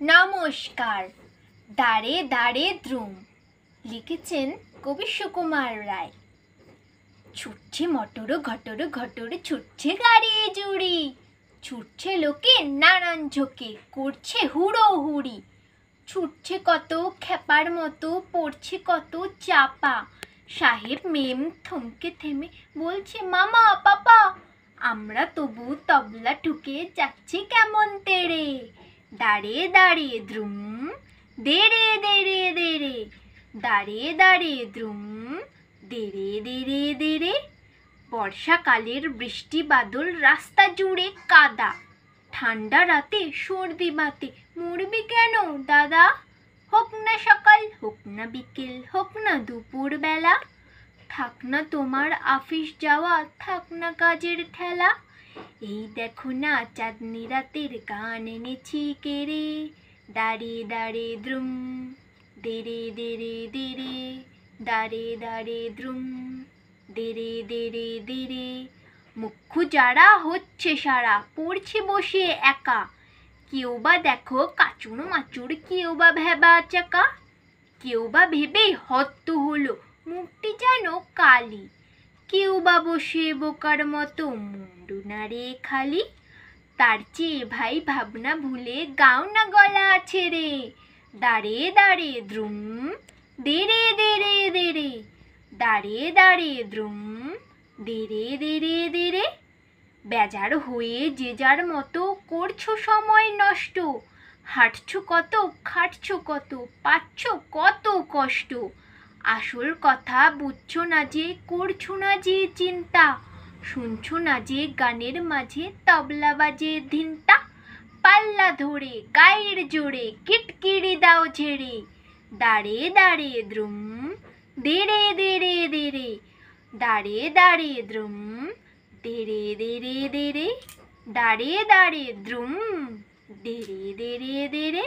নমস্কার। দাঁড়ে দাঁড়ে দ্রুম লিখেছেন কবি সুকুমার রায়। ছুটছে মটর ঘটর ঘটর, ছুটছে গাড়ি জুড়ি, ছুটছে লোকে নানান ঝোঁকে, করছে হুড়ো হুড়ি। ছুটছে কত খেপার মতো, পড়ছে কত চাপা। সাহেব মেম থমকে থেমে বলছে মামা পাপা। আমরা তবু তবলা ঠুকে যাচ্ছি কেমন তেড়ে। দাঁড়ে দাঁড়ে দ্রুম, দেরে দেরে দেরে, দাঁড়ে দাঁড়ে দ্রুম, দেরে দেরে দেরে। বর্ষাকালের বৃষ্টি বাদল, রাস্তা জুড়ে কাদা। ঠান্ডা রাতে সর্দি বাতে, মরবি কেন দাদা? হোক না সকাল, হোক না বিকেল, হোক না দুপুর বেলা, থাক না তোমার আফিস যাওয়া, থাক না কাজের ঠেলা। এই দেখো না চাঁদনি রাতের গান এনেছি কেড়ে। দাঁড়ে দাঁড়ে দ্রুম, দেরে দেরে দেরে, দাঁড়ে দাঁড়ে দ্রুম, দেরে দেরে দেরে। মুখ্য যারা হচ্ছে সারা, পড়ছে বসে একা। কেউ বা দেখো কাচুর মাচুর, কেউ বা ভেবা চাকা, কেউ বা ভেবেই হত্যু হলো, মুখটি যেন কালি। কেউ বা বসে বোকার মতো মুন্ডু নাড়ে খালি। তার চেয়ে ভাই ভাবনা ভুলে গাও না গলা ছেড়ে। দাঁড়ে দাঁড়ে দ্রুম, দেরে দেরে দেরে, দাঁড়ে দাঁড়ে দ্রুম, দেরে দেরে দেরে। বেজার হয়ে যে যার মতো করছো সময় নষ্ট, হাঁটছো কত, খাটছো কত, পাচ্ছ কত কষ্ট। আসল কথা বুঝছো না যে, করছো না যে চিন্তা, শুনছো না যে গানের মাঝে তবলা বাজে ধিনটা। পাল্লা ধরে গায়ের জোরে কিটকিরি দাও ঝেড়ে। দাঁড়ে দাঁড়ে দ্রুম, দেরে দেরে দেরে, দাঁড়ে দাঁড়ে দ্রুম, দেরে দেরে দেরে, দাঁড়ে দাঁড়ে দ্রুম, দেরে দেরে দেরে।